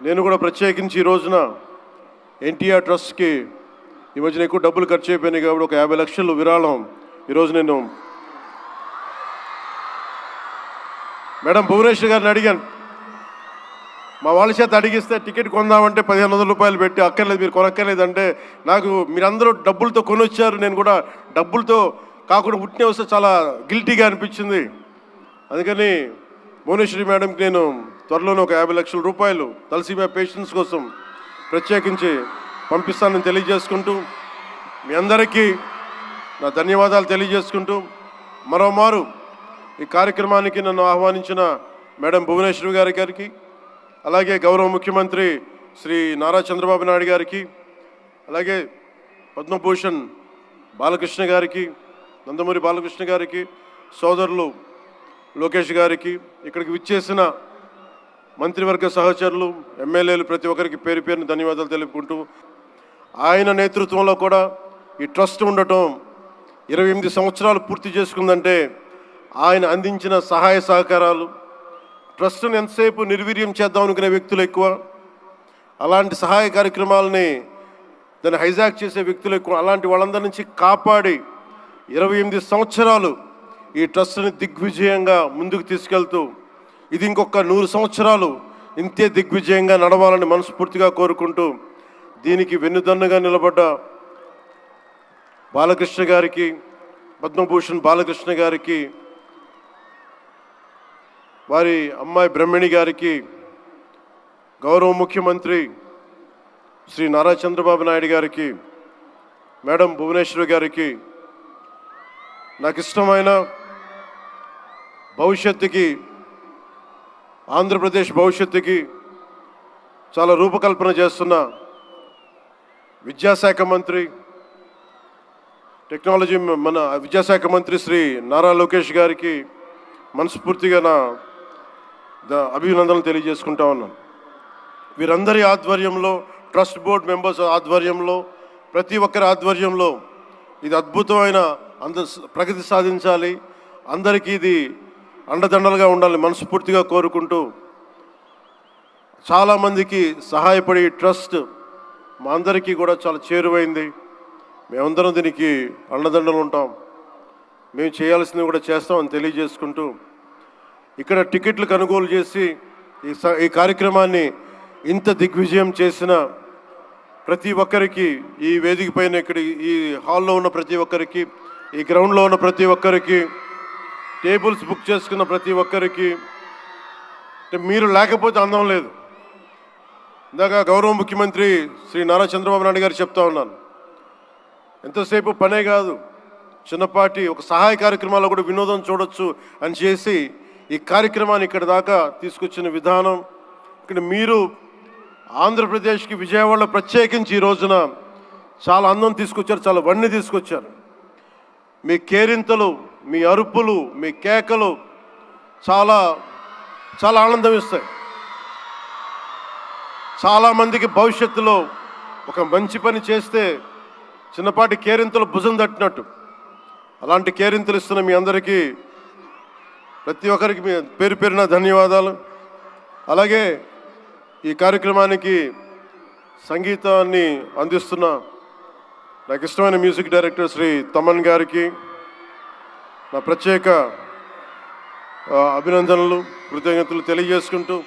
నేను కూడా ప్రత్యేకించి ఈ రోజున ఎన్టీఆర్ ట్రస్ట్కి ఈ మధ్యన ఎక్కువ డబ్బులు ఖర్చు అయిపోయినాయి కాబట్టి ఒక 50 లక్షలు విరాళం ఈరోజు నేను మేడం భువనేశ్వర్ గారిని అడిగాను. మా వాళ్ళ చేత అడిగిస్తే టికెట్ కొందామంటే 1500 రూపాయలు పెట్టి అక్కర్లేదు మీరు కొనక్కర్లేదు అంటే నాకు మీరందరూ డబ్బులతో కొనొచ్చారు, నేను కూడా డబ్బులతో కాకుండా ఉట్టినే వస్తే చాలా గిల్టీగా అనిపించింది. అందుకని భువనేశ్వరి మేడంకి నేను త్వరలోనే ఒక 50 లక్షల రూపాయలు తలసీమియా పేషెంట్స్ కోసం ప్రత్యేకించి పంపిస్తానని తెలియజేసుకుంటూ మీ అందరికీ నా ధన్యవాదాలు తెలియజేసుకుంటూ మరోమారు ఈ కార్యక్రమానికి నన్ను ఆహ్వానించిన మేడం భువనేశ్వరి గారికి, అలాగే గౌరవ ముఖ్యమంత్రి శ్రీ నారా చంద్రబాబు నాయుడు గారికి, అలాగే పద్మభూషణ్ బాలకృష్ణ గారికి, నందమూరి బాలకృష్ణ గారికి, సోదరులు లోకేష్ గారికి, ఇక్కడికి విచ్చేసిన మంత్రివర్గ సహచరులు ఎమ్మెల్యేలు ప్రతి ఒక్కరికి పేరు పేరుని ధన్యవాదాలు తెలుపుకుంటూ ఆయన నేతృత్వంలో కూడా ఈ ట్రస్ట్ ఉండటం 28 సంవత్సరాలు పూర్తి చేసుకుందంటే ఆయన అందించిన సహాయ సహకారాలు, ట్రస్ట్ను ఎంతసేపు నిర్వీర్యం చేద్దాం అనుకునే వ్యక్తులు ఎక్కువ, అలాంటి సహాయ కార్యక్రమాలని దాన్ని హైజాక్ చేసే వ్యక్తులు ఎక్కువ. అలాంటి వాళ్ళందరి నుంచి కాపాడి 28 సంవత్సరాలు ఈ ట్రస్ట్ని దిగ్విజయంగా ముందుకు తీసుకెళ్తూ ఇది ఇంకొక 100 సంవత్సరాలు ఇంతే దిగ్విజయంగా నడవాలని మనస్ఫూర్తిగా కోరుకుంటూ దీనికి వెన్నుదన్నుగా నిలబడ్డ బాలకృష్ణ గారికి, పద్మభూషణ్ బాలకృష్ణ గారికి, వారి అమ్మాయి బ్రహ్మణి గారికి, గౌరవ ముఖ్యమంత్రి శ్రీ నారా చంద్రబాబు నాయుడు గారికి, మేడం భువనేశ్వరి గారికి, నాకు ఇష్టమైన భవిష్యత్తుకి ఆంధ్రప్రదేశ్ భవిష్యత్తుకి చాలా రూపకల్పన చేస్తున్న విద్యాశాఖ మంత్రి, టెక్నాలజీ మన విద్యాశాఖ మంత్రి శ్రీ నారా లోకేష్ గారికి మనస్ఫూర్తిగా నా అభినందనలు తెలియజేసుకుంటా ఉన్నాను. వీరందరి ఆధ్వర్యంలో, ట్రస్ట్ బోర్డ్ మెంబర్స్ ఆధ్వర్యంలో, ప్రతి ఒక్కరి ఆధ్వర్యంలో ఇది అద్భుతమైన ప్రగతి సాధించాలి, అందరికీ ఇది అండదండలుగా ఉండాలి మనస్ఫూర్తిగా కోరుకుంటూ చాలామందికి సహాయపడి ట్రస్ట్ మా అందరికీ కూడా చాలా చేరువైంది. మేమందరం దీనికి అండదండలు ఉంటాం, మేము చేయాల్సింది కూడా చేస్తామని తెలియజేసుకుంటూ ఇక్కడ టికెట్లు కొనుగోలు చేసి ఈ కార్యక్రమాన్ని ఇంత దిగ్విజయం చేసిన ప్రతి ఒక్కరికి, ఈ వేదిక పైన ఇక్కడ ఈ హాల్లో ఉన్న ప్రతి ఒక్కరికి, ఈ గ్రౌండ్లో ఉన్న ప్రతి ఒక్కరికి, టేబుల్స్ బుక్ చేసుకున్న ప్రతి ఒక్కరికి, మీరు లేకపోతే అందం లేదు. ఇందాక గౌరవ ముఖ్యమంత్రి శ్రీ నారా చంద్రబాబు నాయుడు గారు చెప్తా ఉన్నాను, ఎంతసేపు పనే కాదు, చిన్నపాటి ఒక సహాయ కార్యక్రమాల్లో కూడా వినోదం చూడొచ్చు అని చేసి ఈ కార్యక్రమాన్ని ఇక్కడ దాకా తీసుకొచ్చిన విధానం, ఇక్కడ మీరు ఆంధ్రప్రదేశ్కి విజయవాడలో ప్రత్యేకించి ఈ రోజున చాలా అందం తీసుకొచ్చారు, చాలా వన్నె తీసుకొచ్చారు. మీ కేరింతలు, మీ అరుపులు, మీ కేకలు చాలా చాలా ఆనందం ఇస్తాయి. చాలామందికి భవిష్యత్తులో ఒక మంచి పని చేస్తే చిన్నపాటి కేరింతలు భుజం తట్టినట్టు, అలాంటి కేరింతలు ఇస్తున్న మీ అందరికీ ప్రతి ఒక్కరికి మీ పేరు పేరున ధన్యవాదాలు. అలాగే ఈ కార్యక్రమానికి సంగీతాన్ని అందిస్తున్న నాకు ఇష్టమైన మ్యూజిక్ డైరెక్టర్ శ్రీ తమన్ గారికి నా ప్రత్యేక అభినందనలు, కృతజ్ఞతలు తెలియజేసుకుంటూ